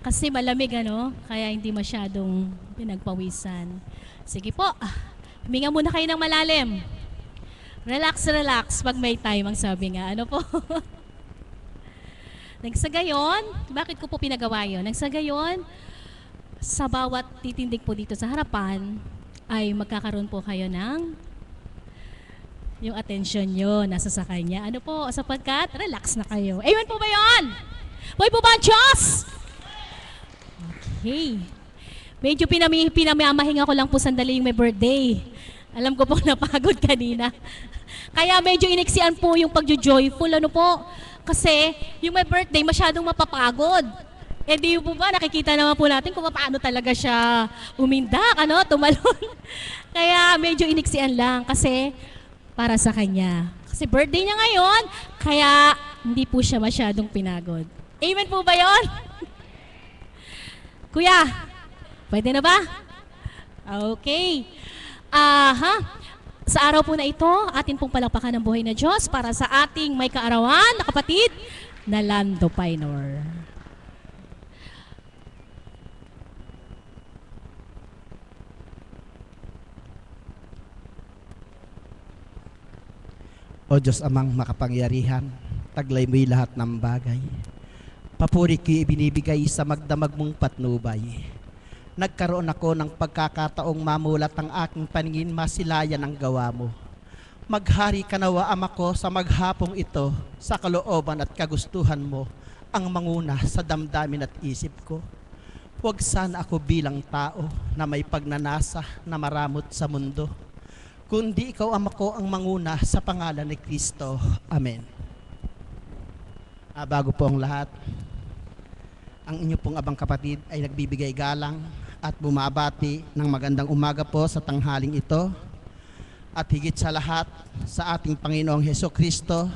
Kasi malamig ano, kaya hindi masyadong pinagpawisan. Sige po, huminga muna kayo ng malalim. Relax, relax pag may time ang sabi nga. Ano po? Nagsagayon, bakit ko po pinagawa yun? Nagsagayon, sa bawat titindig po dito sa harapan, ay magkakaroon po kayo ng yung attention nyo nasa sa kanya. Ano po, sapagkat relax na kayo. Amen po ba yun? Buhay po ba ang Diyos? Okay. Medyo pinamamahinga ko lang po sandali yung may birthday. Alam ko po napagod kanina. Kaya medyo iniksian po yung pagjo-joyful. Ano po? Kasi yung may birthday masyadong mapapagod. Eh di po ba, nakikita naman po natin kung paano talaga siya umindak, ano, tumalon. Kaya medyo iniksian lang kasi para sa kanya. Kasi birthday niya ngayon, kaya hindi po siya masyadong pinagod. Amen po ba yon? Kuya, pwede na ba? Okay. Sa araw po na ito, atin pong palakpakan ng buhay na Diyos para sa ating may kaarawan na kapatid na Lando Painor. O Diyos amang makapangyarihan, taglay mo'y lahat ng bagay. Papuri ko'y ibinibigay sa magdamag mong patnubay. Nagkaroon ako ng pagkakataong mamulat ang aking paningin, masilayan ang gawa mo. Maghari ka nawa, Ama ko, sa maghapong ito, sa kalooban at kagustuhan mo, ang manguna sa damdamin at isip ko. Huwag sana ako bilang tao na may pagnanasa na maramot sa mundo, kundi ikaw, Ama ko, ang manguna sa pangalan ni Kristo. Amen. Bago po ang lahat, ang inyo pong abang kapatid ay nagbibigay galang at bumabati ng magandang umaga po sa tanghaling ito. At higit sa lahat, sa ating Panginoong Hesukristo,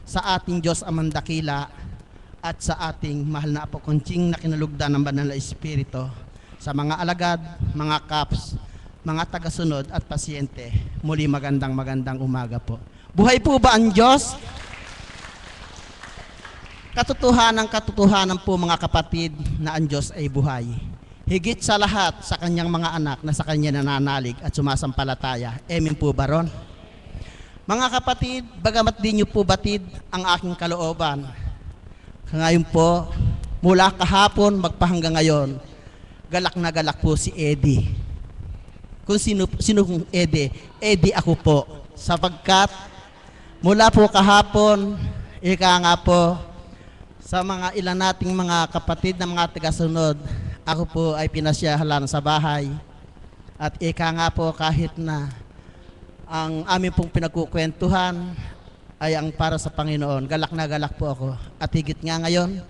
sa ating Diyos Amang Dakila, at sa ating mahal na Apo Conching na kinalugdan ng Banal na Espiritu, sa mga alagad, mga kaps, mga tagasunod at pasyente, muli magandang umaga po. Buhay po ba ang Diyos? Katotohanan po mga kapatid na ang Diyos ay buhay. Higit sa lahat sa kanyang mga anak na sa kanya nananalig at sumasampalataya. Amen po ba ron? Mga kapatid, bagamat di nyo po batid ang aking kalooban, ngayon po, mula kahapon magpahanggang ngayon, galak na galak po si Eddie. Kung sino kung Eddie? Eddie ako po. Sapagkat mula po kahapon, ika nga po, sa mga ilan nating mga kapatid na mga tagasunod, ako po ay pinasyahalan sa bahay. At ika nga po, kahit na ang aming pong pinagkukwentuhan ay ang para sa Panginoon, galak na galak po ako. At higit nga ngayon,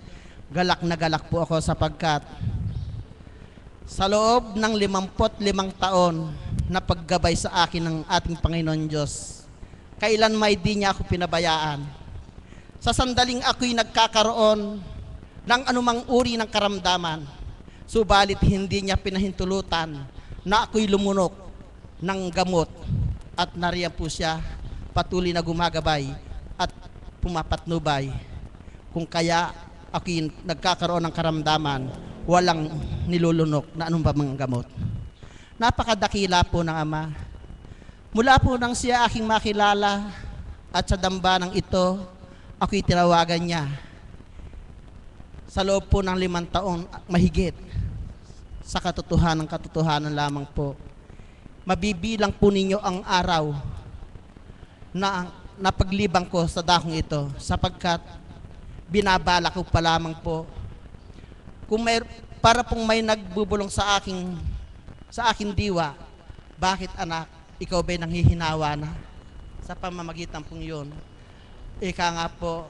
galak na galak po ako sapagkat sa loob ng 55 taon na paggabay sa akin ng ating Panginoon Diyos, kailan may di niya ako pinabayaan. Sa sandaling ako'y nagkakaroon ng anumang uri ng karamdaman, subalit hindi niya pinahintulutan na ako'y lumunok ng gamot at nariyan po siya patuloy na gumagabay at pumapatnubay. Kung kaya ako'y nagkakaroon ng karamdaman, walang nilulunok na anong mga gamot. Napakadakila po ng Ama. Mula po nang siya aking makilala at sa dambanang ito, ako'y tinawagan niya. Sa loob po ng 5 taon mahigit, sa katotohanan lamang po, mabibilang po ninyo ang araw na napaglibang ko sa dakong ito, sapagkat binabala ko pa lamang po. Kung may, para pong may nagbubulong sa aking diwa, bakit anak, ikaw ba'y nanghihinawa na? Sa pamamagitan pong yun, ika nga po,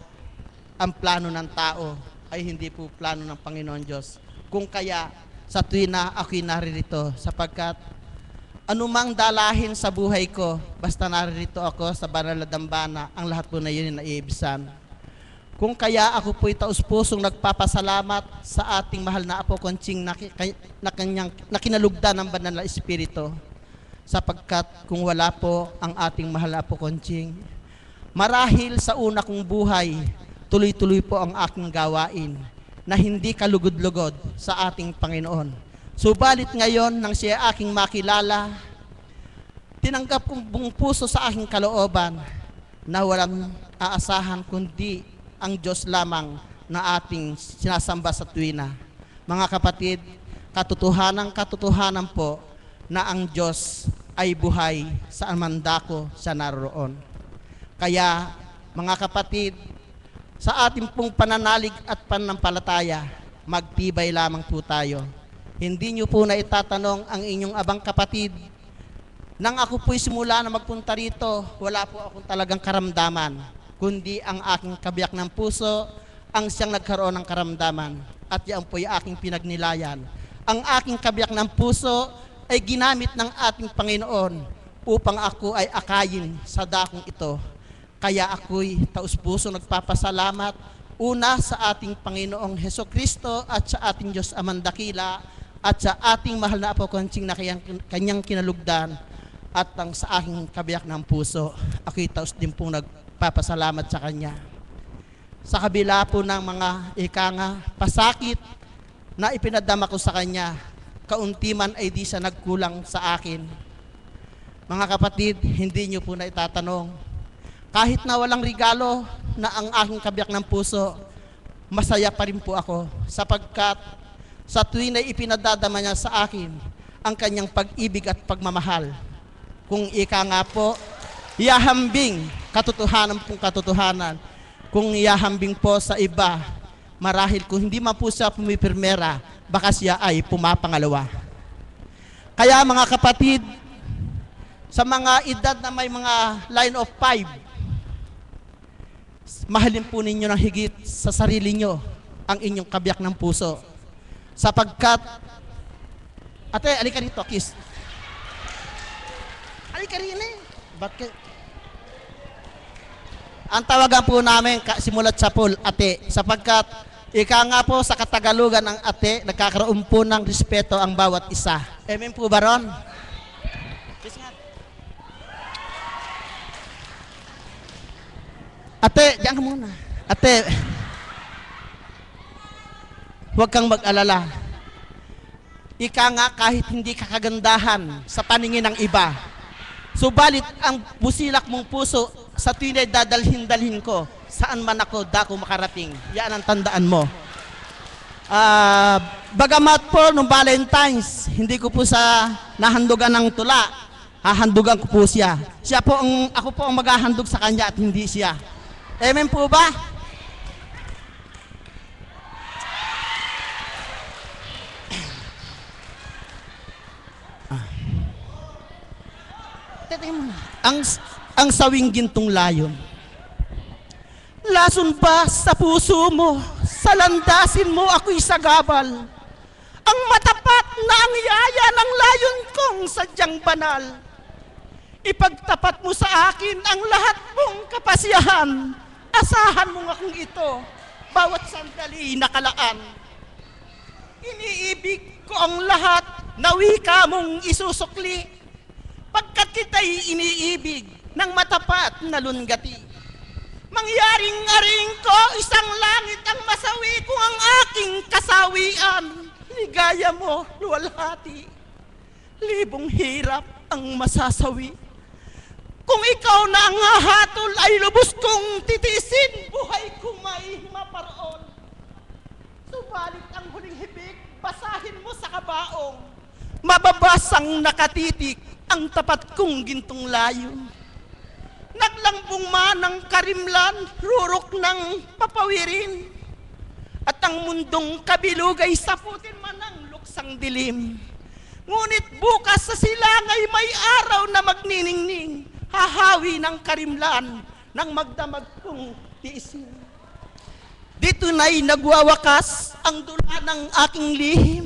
ang plano ng tao ay hindi po plano ng Panginoon Diyos. Kung kaya, sa tuwin na ako'y naririto, sapagkat anumang dalahin sa buhay ko, basta naririto ako sa banal na dambana, ang lahat po na yun ay naiibisan. Kung kaya ako po'y taus-pusong nagpapasalamat sa ating mahal na Apo Conching na kinalugdan ng Banal na Espiritu, sapagkat kung wala po ang ating mahal na Apo Conching, marahil sa una kong buhay, tuloy-tuloy po ang aking gawain na hindi kalugod-lugod sa ating Panginoon. Subalit ngayon, nang siya aking makilala, tinanggap kong buong puso sa aking kalooban na walang aasahan kundi ang Diyos lamang na ating sinasamba sa tuwina. Mga kapatid, katotohanan po na ang Diyos ay buhay saan man dako siya naroon. Kaya, mga kapatid, sa ating pong pananalig at pananampalataya, magtibay lamang po tayo. Hindi nyo po na itatanong ang inyong abang kapatid. Nang ako po'y simula na magpunta rito, wala po akong talagang karamdaman, kundi ang aking kabiyak ng puso ang siyang nagkaroon ng karamdaman. At yan po'y aking pinagnilayan. Ang aking kabiyak ng puso ay ginamit ng ating Panginoon upang ako ay akayin sa dakong ito. Kaya ako'y taus-puso nagpapasalamat una sa ating Panginoong Hesukristo at sa ating Diyos Amang Dakila at sa ating mahal na Apo Kontsing na kanyang kinalugdan at ang sa aking kabiyak ng puso. Ako'y taus din pong nagpapasalamat sa Kanya. Sa kabila po ng mga pasakit na ipinadama ko sa Kanya, kaunti man ay di siya nagkulang sa akin. Mga kapatid, hindi niyo po na itatanong, kahit na walang regalo na ang aking kabiyak ng puso, masaya pa rin po ako sapagkat sa tuwing na ipinadadama niya sa akin ang kanyang pag-ibig at pagmamahal. Kung ika nga po, ihahambing katotohanan pong katotohanan. Kung ihahambing po sa iba, marahil kung hindi man po siya pumipirmera, baka siya ay pumapangalawa. Kaya mga kapatid, sa mga edad na may mga line of 5, mahalin po ninyo ng higit sa sarili nyo ang inyong kabiyak ng puso. Sapagkat, ate, alika rito, kiss. Alika rin eh. Bakit? Ang tawagan po namin, simulat sa pool, ate, sapagkat ika nga po sa Katagalugan ng ate, nagkakaroon po ng respeto ang bawat isa. Amen po ba ron? Kiss nga. Ate, diyan ka muna. Ate, huwag kang mag-alala. Ika nga kahit hindi ka kagandahan sa paningin ng iba, subalit ang busilak mong puso sa tuwing ay dadalhin-dalhin ko, saan man ako dako makarating. Yan ang tandaan mo. Bagamat po nung Valentine's, hindi ko po sa nahandugan ng tula, hahandugan ko po siya. Ako po ang maghahandog sa kanya at hindi siya. Amen po ba? Ang sawing gintong layon. Lason ba sa puso mo, sa landasin mo ako'y sagabal. Ang matapat na ang yaya ng layon kong sadyang banal. Ipagtapat mo sa akin ang lahat mong kapasyahan. Asahan mo akong ito, bawat sandali nakalaan. Iniibig ko ang lahat na wika mong isusukli, pagkat kita'y iniibig ng matapat na lunggati. Mangyaring aring ko, isang langit ang masawi kung ang aking kasawian. Ligaya mo, luwalhati, libong hirap ang masasawi. Kung ikaw na ang hahatol ay lubos kong titiisin, buhay ko may maparoon. Subalit ang huling hibig, basahin mo sa kabaong. Mababasang nakatitik ang tapat kong gintong layon. Naglambong man ng karimlan, rurok ng papawirin. At ang mundong kabilugay saputin man ng luksang dilim. Ngunit bukas sa silangay may araw na magniningning. Hahawi ng karimlan ng magdamag kong tiisin. Dito na'y nagwawakas ang dula ng aking lihim.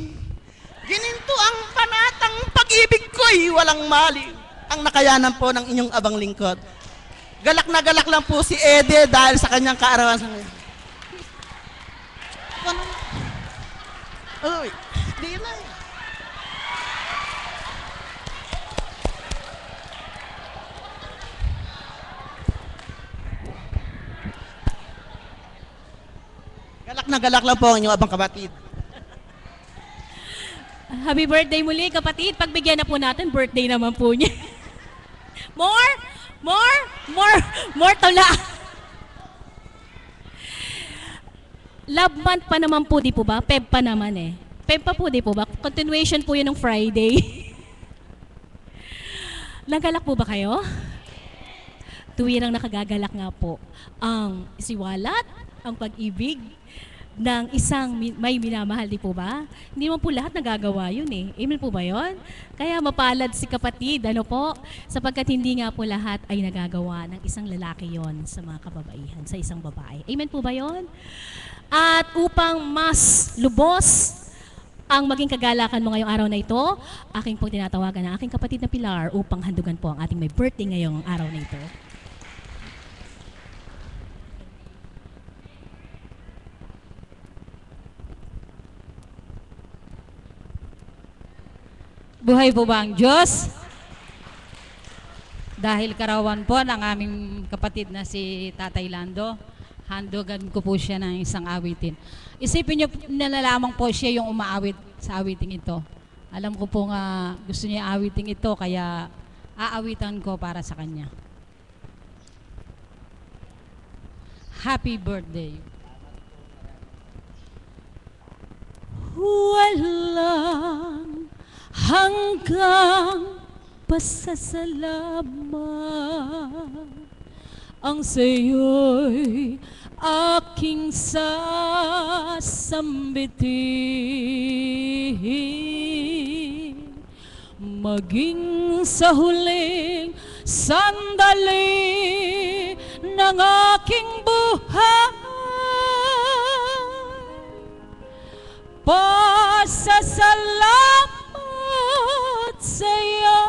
Gininto ang panatang pag-ibig ko'y walang mali. Ang nakayanan po ng inyong abang lingkod. Galak na galak lang po si Ede dahil sa kanyang kaarawan sa ngayon. Uy, di na eh. na galak lang po ang inyong abang kapatid. Happy birthday muli, kapatid. Pagbigyan na po natin, birthday naman po niya. More? More? More? More tula. Love month pa naman po, di po ba? Feb pa naman eh. Feb pa po, di po ba? Continuation po yun ng Friday. Nagalak po ba kayo? Tuwirang nakagagalak nga po ang siwalat, ang pag-ibig ng isang may minamahal, di po ba? Hindi naman po lahat nagagawa yun eh. Amen po ba yun? Kaya mapalad si kapatid, ano po? Sapagkat hindi nga po lahat ay nagagawa ng isang lalaki yon sa mga kababaihan, sa isang babae. Amen po ba yun? At upang mas lubos ang maging kagalakan mo ngayong araw na ito, aking pong tinatawagan ang aking kapatid na Pilar upang handugan po ang ating may birthday ngayong araw na ito. Buhay po ba ang Diyos? Dahil karawan po ng aming kapatid na si Tatay Lando, handugan ko po siya ng isang awitin. Isipin niyo na lamang po siya yung umaawit sa awiting ito. Alam ko po nga gusto niya awiting ito, kaya aawitan ko para sa kanya. Happy birthday. Walang hanggang pasasalamat ang sa'yo'y aking sasambitin, maging sa huling sandali ng aking buhay. Pasasalamat sa'yo,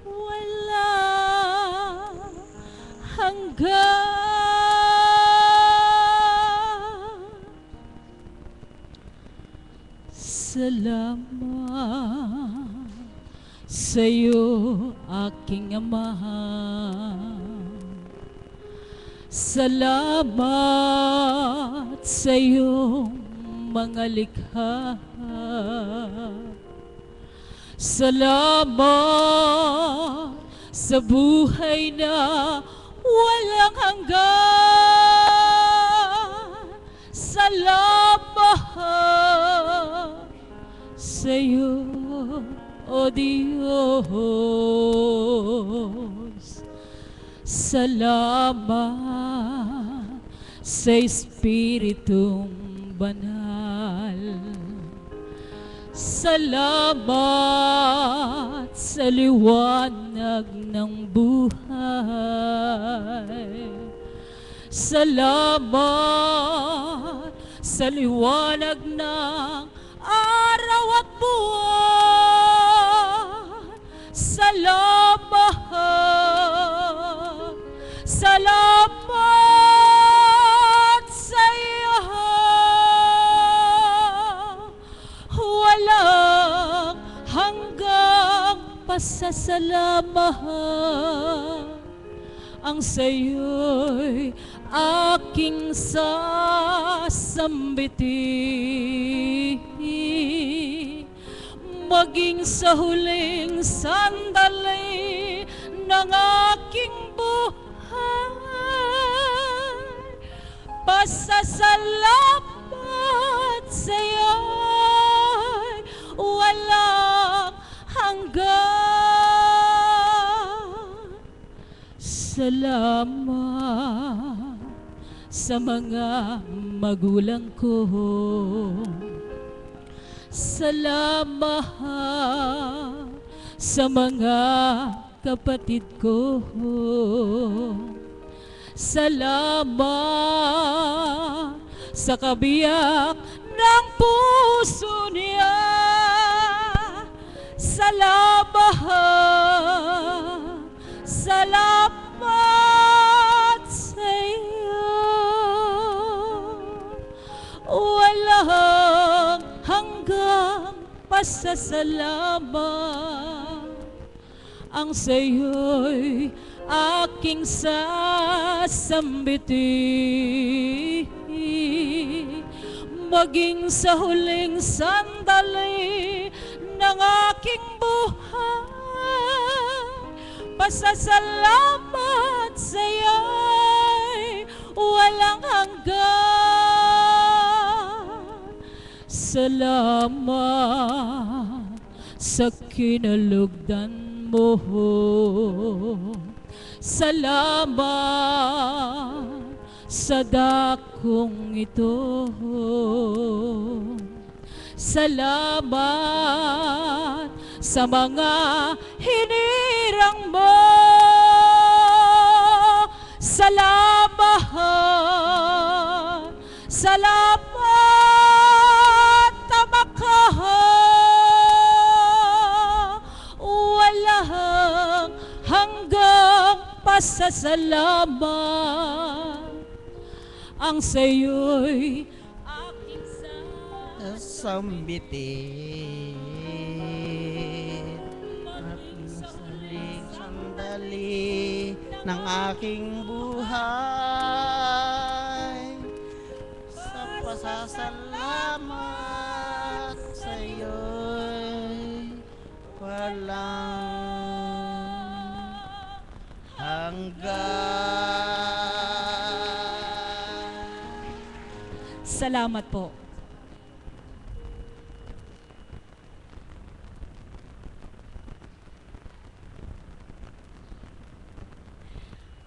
wala hanggang. Salamat sa'yo, aking Ama. Salamat sa iyong mga likha. Salamat sa buhay na walang hanggan. Salamat sa iyo, O Diyos. Salamat sa Espiritong Banal. Salamat sa liwanag ng buhay. Salamat sa liwanag ng araw at buwan. Salamat, salamat sa iyo. Walang hanggang pasasalamat ang sa'yo'y aking sasambitin, maging sa huling sandali ng aking buhay. Pasasalamat sa'yo'y walang hanggan. Salamat sa mga magulang ko. Salamat sa mga kapatid ko. Salamat sa kabiyak ng puso niya. Salamat, salamat sa iyo. Walang hanggang pasasalamat ang sa'yo'y aking sasambiti, maging sa huling sandali ng aking buhay. Pasasalamat sa'yo'y walang hanggan. Salamat sa kinalugdan mo. Salamat sa dakong ito. Salamat sa mga hinirang mo. Salamat, salamat, tamakahang walang hanggang pasasalamat. Ang sa'yo'y aking Sambitin at saling sandali ng aking buhay, sa pasasalamat sa'yo'y walang hanggan. Salamat po.